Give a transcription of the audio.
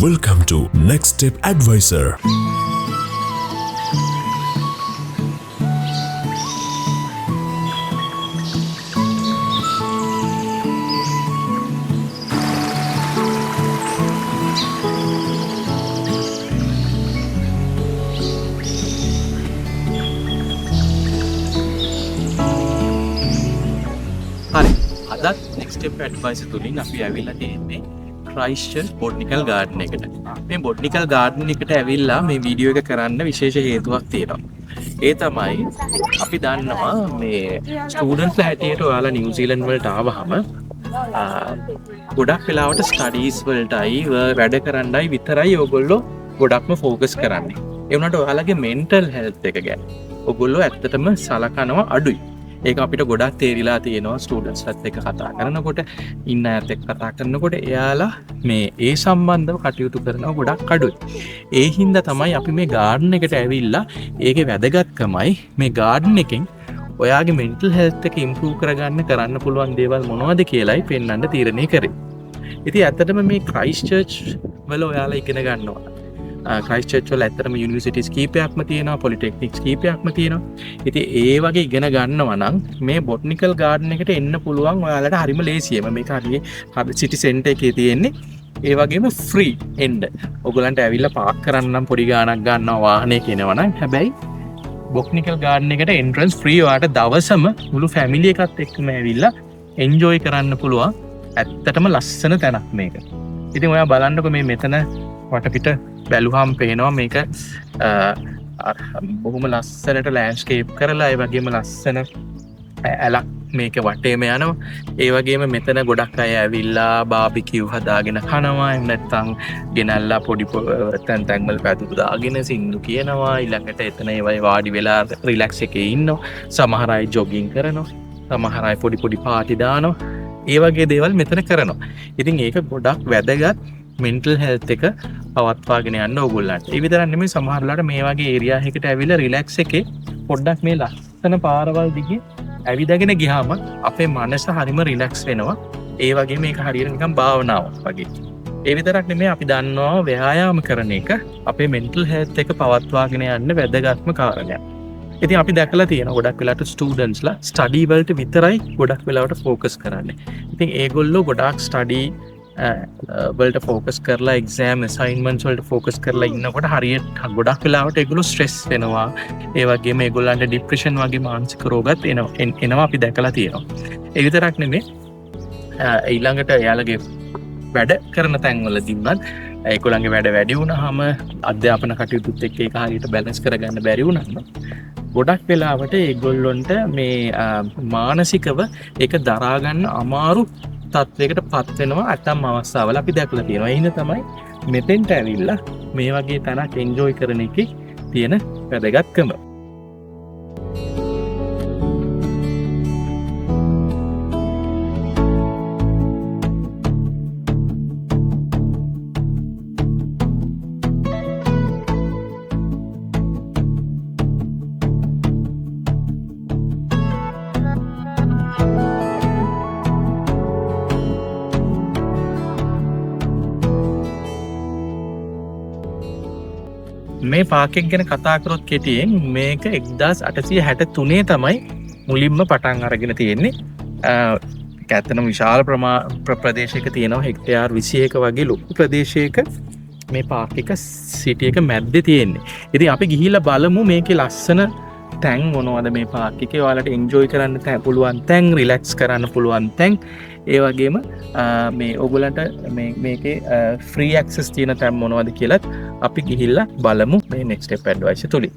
Welcome to Next Step Advisor. හරි අදත් next step advice තුලින් අපි ඇවිල්ලා තියෙන්නේ ක්‍රයිස්ට්චර්ච් බොටනිකල් ගාඩන් එකට. මේ බොටනිකල් ගාඩන් එකට ඇවිල්ලා මේ වීඩියෝ එක කරන්න විශේෂ හේතුවක් තියෙනවා. ඒ තමයි අපි දන්නවා මේ ස්ටුඩන්ට්ස්ලා හැටියට ඔයාලා නිව්සීලන්ඩ් වලට ආවහම ගොඩක් වෙලාවට ස්ටඩීස් වලටයි වැඩ කරන්නයි විතරයි ඔයගොල්ලෝ ගොඩක්ම ෆෝකස් කරන්නේ. ඒ වුණාට ඔයාලගේ මෙන්ටල් හෙල්ත් එක ගැන ඔයගොල්ලෝ ඇත්තටම සලකනවා අඩුයි. ඒක අපිට ගොඩක් තේරිලා තියෙනවා ස්ටුඩන්ට්ස්ලත් එක්ක කතා කරනකොට ඉන්න අයත් එක්ක කතා කරනකොට එයාලා මේ ඒ සම්බන්ධව කටයුතු කරනවා ගොඩක් අඩුයි. ඒ හින්දා තමයි අපි මේ ගාඩන් එකට ඇවිල්ලා ඒකේ වැදගත්කමයි මේ ගාඩන් එකෙන් ඔයාගේ මෙන්ටල් හෙල්ත් එක ඉම්ප්‍රූව් කරන්න පුළුවන් දේවල් මොනවද කියලායි පෙන්වන්න තීරණය කරේ. ඉතින් ඇත්තටම මේ ක්‍රයිස්ට්චර්ච් වල ඔයාලා ඉගෙන ගන්නවා. ක්‍රයිස්ට්චර්ච් වල ඇත්තටම යුනිවර්සිටිස් කීපයක්ම තියෙනවා, පොලිටෙක්නික්ස් කීපයක්ම තියෙනවා. ඉතින් ඒ වගේ ඉගෙන ගන්නවා නම් මේ බොටනිකල් ගාඩන් එකට එන්න පුළුවන් ඔයාලට හරිම ලේසියෙම. මේක හරිය සිටි සෙන්ටර් එකේ තියෙන්නේ. ඒ වගේම ෆ්‍රී එන්න. ඔයගලන්ට ඇවිල්ලා පාක් කරන්න නම් පොඩි ගාණක් ගන්නවා වාහනේ කියනවා නම්. හැබැයි බොටනිකල් ගාඩන් එකට එන්ට්‍රන්ස් ෆ්‍රී. ඔයාලට දවසම මුළු ෆැමිලි එකත් එක්කම ඇවිල්ලා එන්ජොයි කරන්න පුළුවන්. ඇත්තටම ලස්සන තැනක් මේක. ඉතින් ඔයා බලන්නකො මේ මෙතන වටපිට බැලුහම් පේනවා මේක බොහොම ලස්සනට ලෑන්ඩ්ස්කේප් කරලා ඒ වගේම ලස්සන ඇලක් මේක වටේම යනවා. ඒ වගේම මෙතන ගොඩක් අය ඇවිල්ලා බාබිකියු හදාගෙන කනවා. එහෙම නැත්නම් ගෙනල්ලා පොඩි තැන් තැන්වල පැදුරු දාගෙන සින්දු කියනවා. ඊළඟට එතන ඒවයි වාඩි වෙලා රිලැක්ස් එකේ ඉන්නවා. සමහර අය ජොගින් කරනවා. සමහර අය පොඩි පාටි දානවා. ඒ වගේ දේවල් මෙතන කරනවා. ඉතින් ඒක ගොඩක් වැදගත් මෙන්ටල් හෙල්ත් එක පවත්වාගෙන යන්න ඕගොල්ලන්ට. ඒ විතරක් නෙමෙයි සමහරලාට මේ වගේ ඒරියා එකකට ඇවිල්ලා රිලැක්ස් එකේ පොඩ්ඩක් මේ ලස්සන පාරවල් දිගේ ඇවිදගෙන ගියාම අපේ මනස හරිම රිලැක්ස් වෙනවා. ඒ වගේම මේක හරියට නිකන් භාවනාවක් වගේ. ඒ විතරක් නෙමෙයි අපි දන්නවා ව්‍යායාම කරන එක අපේ මෙන්ටල් හෙල්ත් එක පවත්වාගෙන යන්න වැදගත්ම කාරණයක්. ඉතින් අපි දැකලා තියෙනවා ගොඩක් වෙලාවට ස්ටුඩන්ට්ස්ලා ස්ටඩි වලට විතරයි ගොඩක් වෙලාවට ෆෝකස් කරන්නේ. ඉතින් ඒගොල්ලෝ ගොඩාක් ස්ටඩි වලට ෆෝකස් කරලා එක්සෑම් අසයින්මන්ට්ස් වලට ෆෝකස් කරලා ඉන්නකොට හරියට ගොඩක් වෙලාවට ඒගොල්ලෝ ස්ට්‍රෙස් වෙනවා. ඒ වගේම ඒගොල්ලන්ට ડિප්‍රෙෂන් වගේ මානසික රෝගත් එනවා අපි දැකලා තියෙනවා. ඒ විතරක් නෙමෙයි ඊළඟට එයාලගේ වැඩ කරන තැන්වලදීවත් ඒගොල්ලන්ගේ වැඩ වැඩි වුණාම අධ්‍යාපන කටයුතුත් එක්ක ඒක හරියට බැලන්ස් කරගන්න බැරි වුණාම ගොඩක් වෙලාවට ඒගොල්ලොන්ට මේ මානසිකව ඒක දරා ගන්න අමාරු තත්වයකට පත් වෙනවා ඇතම් අවස්ථාවල අපි දැකලා තියෙනවා. ඒ හින්දා තමයි මෙතෙන්ට ඇවිල්ලා මේ වගේ තැනක් එන්ජොයි කරන එකේ තියෙන වැදගත්කම. මේ පාක් එක ගැන කතා කරොත් කෙටියෙන් මේක 1863 තමයි මුලින්ම පටන් අරගෙන තියෙන්නේ. ඒක ඇත්තටම විශාල ප්‍රදේශයක තියෙනවා. හෙක්ටයාර් 21 වගේ ලොකු ප්‍රදේශයක මේ පාක් එක සිටි එක මැද්දේ තියෙන්නේ. ඉතින් අපි ගිහිල්ලා බලමු මේකේ ලස්සන තැන් මොනවද මේ පාක් එකේ. ඔයාලට එන්ජොයි කරන්න පුළුවන් තැන්, රිලැක්ස් කරන්න පුළුවන් තැන්. ඒ වගේම මේ ඔයගොල්ලන්ට මේකේ ෆ්‍රී ඇක්සස් තියෙන තැන් මොනවද කියලාත් අපි ගිහිල්ලා බලමු මේ නෙක්ස්ට් ස්ටෙප් ඇඩ්වයිස් තුලින්.